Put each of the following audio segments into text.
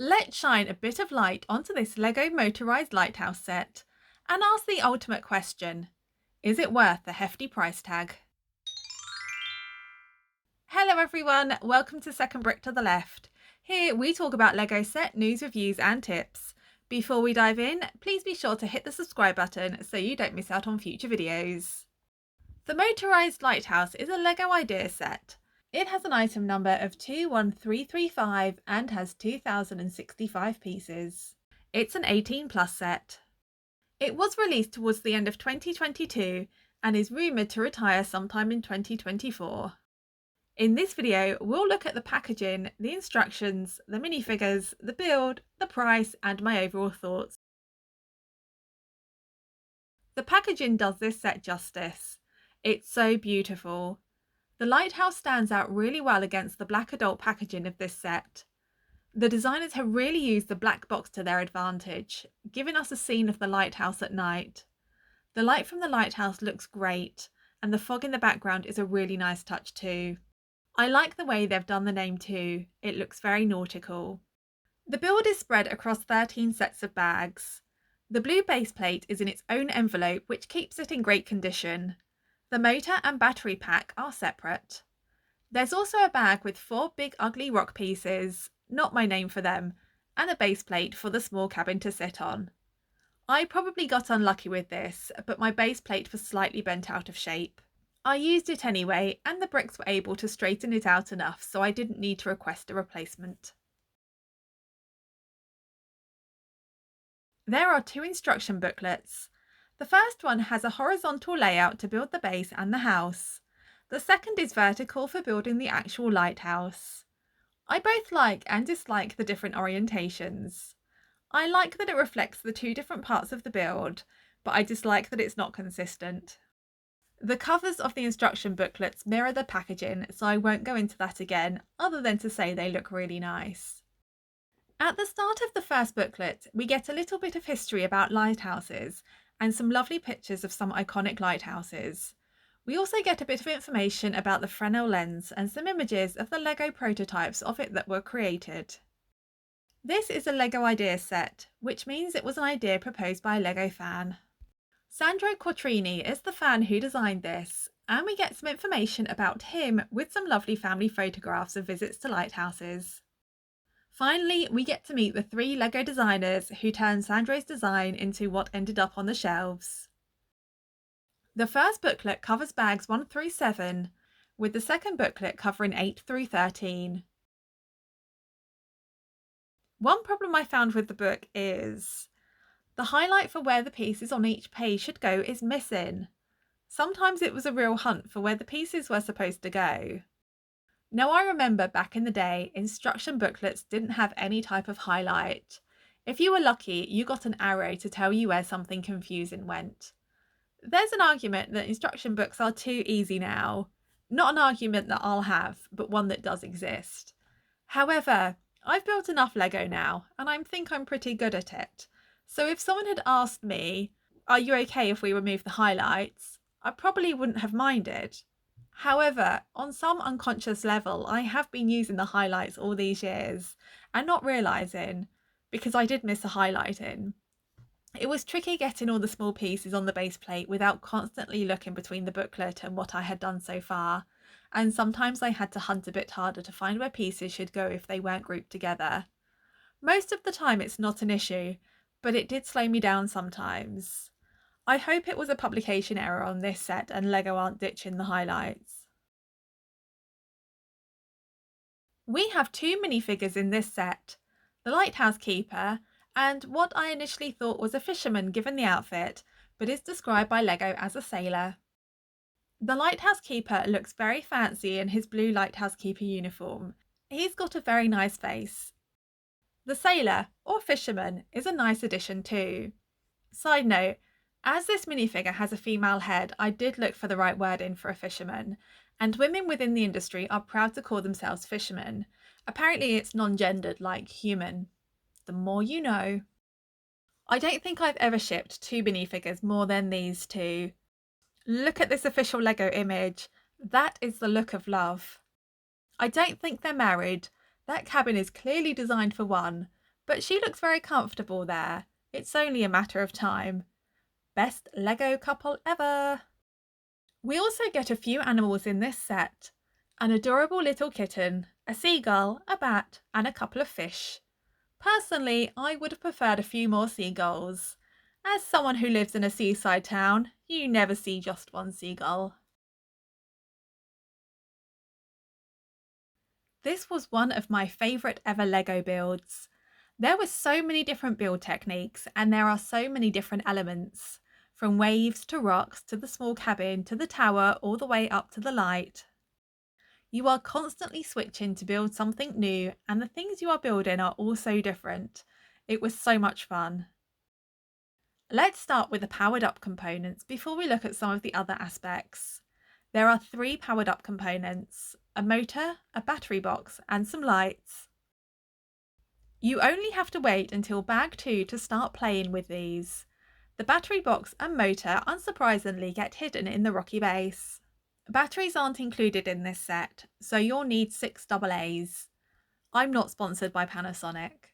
Let's shine a bit of light onto this Lego Motorised Lighthouse set and ask the ultimate question: is it worth the hefty price tag? Hello everyone, welcome to Second Brick to the Left. Here we talk about Lego set news, reviews and tips. Before we dive in, please be sure to hit the subscribe button so you don't miss out on future videos. The Motorised Lighthouse is a Lego Ideas set. It has an item number of 21335 and has 2065 pieces. It's an 18+ set. It was released towards the end of 2022 and is rumoured to retire sometime in 2024. In this video, we'll look at the packaging, the instructions, the minifigures, the build, the price and my overall thoughts. The packaging does this set justice. It's so beautiful. The lighthouse stands out really well against the black adult packaging of this set. The designers have really used the black box to their advantage, giving us a scene of the lighthouse at night. The light from the lighthouse looks great, and the fog in the background is a really nice touch too. I like the way they've done the name too, it looks very nautical. The build is spread across 13 sets of bags. The blue base plate is in its own envelope, which keeps it in great condition. The motor and battery pack are separate. There's also a bag with 4 big ugly rock pieces, not my name for them, and a base plate for the small cabin to sit on. I probably got unlucky with this, but my base plate was slightly bent out of shape. I used it anyway, and the bricks were able to straighten it out enough, so I didn't need to request a replacement. There are 2 instruction booklets. The first one has a horizontal layout to build the base and the house. The second is vertical for building the actual lighthouse. I both like and dislike the different orientations. I like that it reflects the 2 different parts of the build, but I dislike that it's not consistent. The covers of the instruction booklets mirror the packaging, so I won't go into that again, other than to say they look really nice. At the start of the first booklet, we get a little bit of history about lighthouses and some lovely pictures of some iconic lighthouses. We also get a bit of information about the Fresnel lens and some images of the Lego prototypes of it that were created. This is a Lego Ideas set, which means it was an idea proposed by a Lego fan. Sandro Quattrini is the fan who designed this, and we get some information about him with some lovely family photographs of visits to lighthouses. Finally, we get to meet the 3 Lego designers who turned Sandro's design into what ended up on the shelves. The first booklet covers bags 1 through 7, with the second booklet covering 8 through 13. One problem I found with the book is the highlight for where the pieces on each page should go is missing. Sometimes it was a real hunt for where the pieces were supposed to go. Now I remember back in the day, instruction booklets didn't have any type of highlight. If you were lucky, you got an arrow to tell you where something confusing went. There's an argument that instruction books are too easy now. Not an argument that I'll have, but one that does exist. However, I've built enough Lego now, and I think I'm pretty good at it. So if someone had asked me, "Are you okay if we remove the highlights?" I probably wouldn't have minded. However, on some unconscious level, I have been using the highlights all these years and not realising, because I did miss a highlighting. It was tricky getting all the small pieces on the base plate without constantly looking between the booklet and what I had done so far, and sometimes I had to hunt a bit harder to find where pieces should go if they weren't grouped together. Most of the time it's not an issue, but it did slow me down sometimes. I hope it was a publication error on this set and Lego aren't ditching the highlights. We have 2 minifigures in this set, the lighthouse keeper and what I initially thought was a fisherman given the outfit, but is described by Lego as a sailor. The lighthouse keeper looks very fancy in his blue lighthouse keeper uniform. He's got a very nice face. The sailor, or fisherman, is a nice addition too. Side note, as this minifigure has a female head, I did look for the right wording for a fisherman, and women within the industry are proud to call themselves fishermen. Apparently it's non-gendered like human. The more you know. I don't think I've ever shipped 2 minifigures more than these 2. Look at this official Lego image. That is the look of love. I don't think they're married. That cabin is clearly designed for one, but she looks very comfortable there. It's only a matter of time. Best Lego couple ever! We also get a few animals in this set. An adorable little kitten, a seagull, a bat, and a couple of fish. Personally, I would have preferred a few more seagulls. As someone who lives in a seaside town, you never see just one seagull. This was one of my favourite ever Lego builds. There were so many different build techniques and there are so many different elements, from waves to rocks to the small cabin to the tower all the way up to the light. You are constantly switching to build something new and the things you are building are all so different. It was so much fun. Let's start with the powered up components before we look at some of the other aspects. There are 3 powered up components, a motor, a battery box and some lights. You only have to wait until bag 2 to start playing with these. The battery box and motor unsurprisingly get hidden in the rocky base. Batteries aren't included in this set, so you'll need 6 AA's. I'm not sponsored by Panasonic.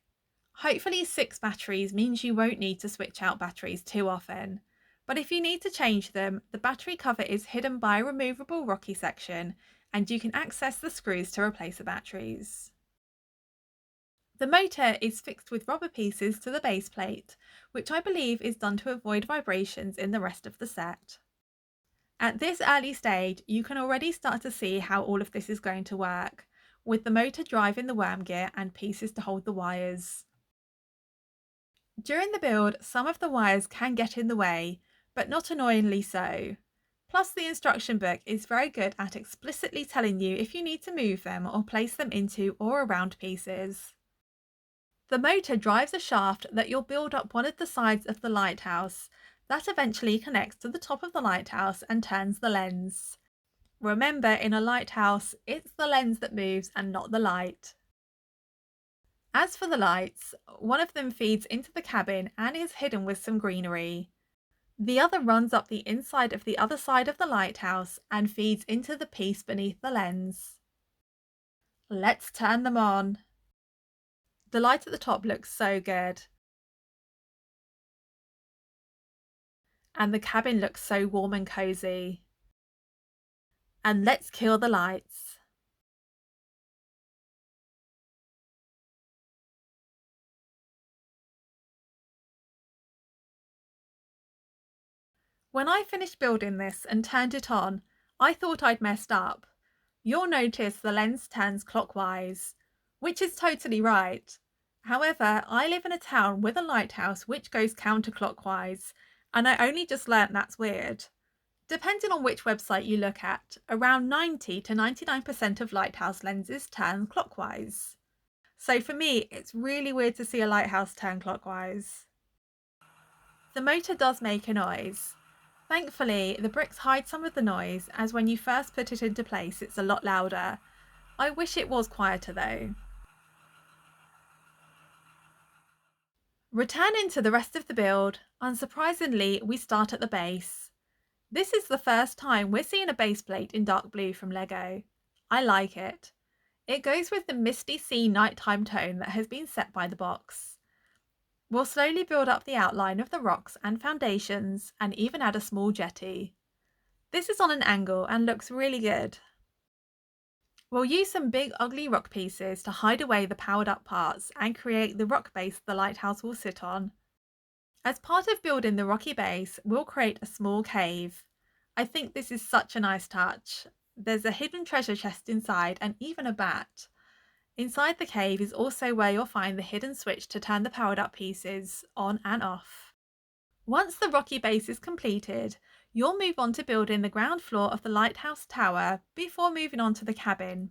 Hopefully 6 batteries means you won't need to switch out batteries too often, but if you need to change them, the battery cover is hidden by a removable rocky section and you can access the screws to replace the batteries. The motor is fixed with rubber pieces to the base plate, which I believe is done to avoid vibrations in the rest of the set. At this early stage, you can already start to see how all of this is going to work, with the motor driving the worm gear and pieces to hold the wires. During the build, some of the wires can get in the way, but not annoyingly so. Plus, the instruction book is very good at explicitly telling you if you need to move them or place them into or around pieces. The motor drives a shaft that you'll build up one of the sides of the lighthouse that eventually connects to the top of the lighthouse and turns the lens. Remember, in a lighthouse, it's the lens that moves and not the light. As for the lights, one of them feeds into the cabin and is hidden with some greenery. The other runs up the inside of the other side of the lighthouse and feeds into the piece beneath the lens. Let's turn them on. The light at the top looks so good. And the cabin looks so warm and cozy. And let's kill the lights. When I finished building this and turned it on, I thought I'd messed up. You'll notice the lens turns clockwise, which is totally right. However, I live in a town with a lighthouse which goes counterclockwise, and I only just learnt that's weird. Depending on which website you look at, around 90 to 99% of lighthouse lenses turn clockwise. So for me, it's really weird to see a lighthouse turn clockwise. The motor does make a noise. Thankfully, the bricks hide some of the noise, as when you first put it into place it's a lot louder. I wish it was quieter though. Returning to the rest of the build, unsurprisingly we start at the base. This is the first time we're seeing a base plate in dark blue from Lego. I like it. It goes with the misty sea nighttime tone that has been set by the box. We'll slowly build up the outline of the rocks and foundations and even add a small jetty. This is on an angle and looks really good. We'll use some big ugly rock pieces to hide away the powered up parts and create the rock base the lighthouse will sit on. As part of building the rocky base, we'll create a small cave. I think this is such a nice touch. There's a hidden treasure chest inside and even a bat. Inside the cave is also where you'll find the hidden switch to turn the powered up pieces on and off. Once the rocky base is completed, you'll move on to building the ground floor of the lighthouse tower before moving on to the cabin.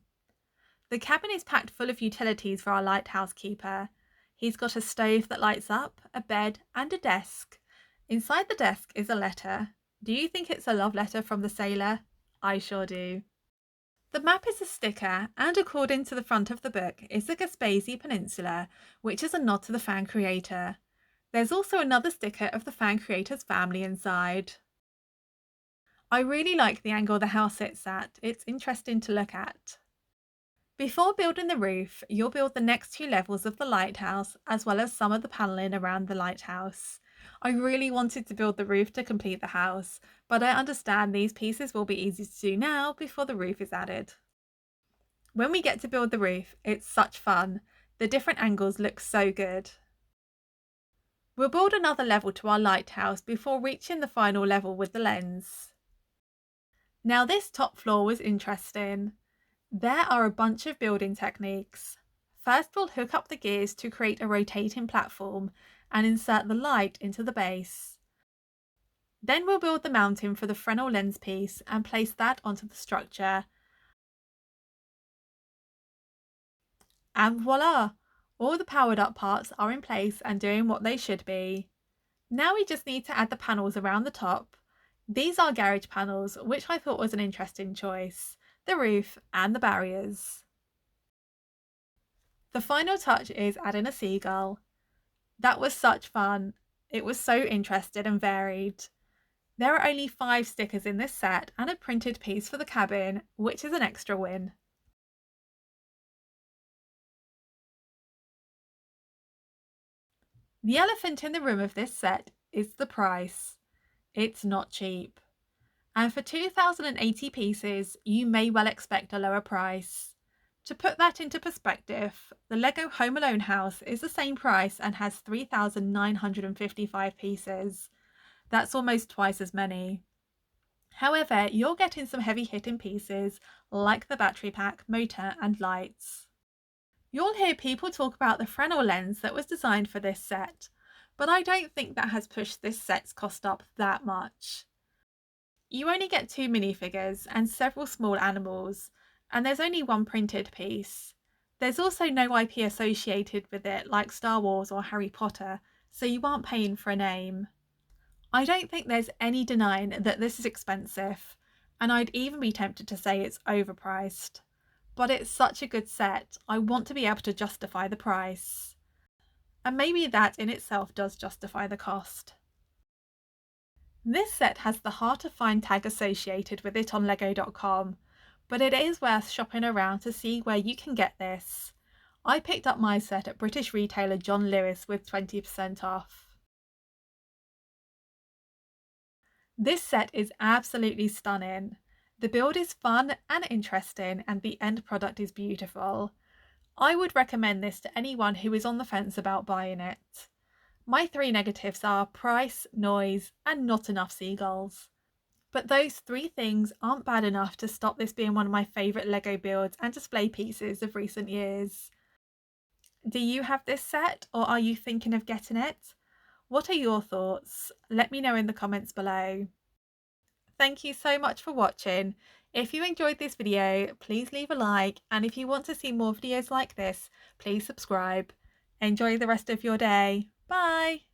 The cabin is packed full of utilities for our lighthouse keeper. He's got a stove that lights up, a bed and a desk. Inside the desk is a letter. Do you think it's a love letter from the sailor? I sure do. The map is a sticker, and according to the front of the book is the Gaspesi Peninsula, which is a nod to the fan creator. There's also another sticker of the fan creator's family inside. I really like the angle the house sits at. It's interesting to look at. Before building the roof, you'll build the next two levels of the lighthouse as well as some of the panelling around the lighthouse. I really wanted to build the roof to complete the house, but I understand these pieces will be easy to do now before the roof is added. When we get to build the roof, it's such fun. The different angles look so good. We'll build another level to our lighthouse before reaching the final level with the lens. Now this top floor was interesting. There are a bunch of building techniques. First, we'll hook up the gears to create a rotating platform and insert the light into the base. Then we'll build the mounting for the Fresnel lens piece and place that onto the structure. And voila! All the powered up parts are in place and doing what they should be. Now we just need to add the panels around the top. These are garage panels, which I thought was an interesting choice, the roof and the barriers. The final touch is adding a seagull. That was such fun. It was so interesting and varied. There are only 5 stickers in this set and a printed piece for the cabin, which is an extra win. The elephant in the room of this set is the price. It's not cheap. And for 2,080 pieces, you may well expect a lower price. To put that into perspective, the Lego Home Alone house is the same price and has 3,955 pieces. That's almost twice as many. However, you're getting some heavy hitting pieces like the battery pack, motor and lights. You'll hear people talk about the Fresnel lens that was designed for this set, but I don't think that has pushed this set's cost up that much. You only get 2 minifigures and several small animals, and there's only one printed piece. There's also no IP associated with it like Star Wars or Harry Potter, so you aren't paying for a name. I don't think there's any denying that this is expensive, and I'd even be tempted to say it's overpriced. But it's such a good set, I want to be able to justify the price. And maybe that in itself does justify the cost. This set has the Heart of Fine tag associated with it on lego.com, but it is worth shopping around to see where you can get this. I picked up my set at British retailer John Lewis with 20% off. This set is absolutely stunning. The build is fun and interesting and the end product is beautiful. I would recommend this to anyone who is on the fence about buying it. My 3 negatives are price, noise and not enough seagulls. But those 3 things aren't bad enough to stop this being one of my favourite Lego builds and display pieces of recent years. Do you have this set or are you thinking of getting it? What are your thoughts? Let me know in the comments below. Thank you so much for watching. If you enjoyed this video, please leave a like, and if you want to see more videos like this, please subscribe. Enjoy the rest of your day. Bye!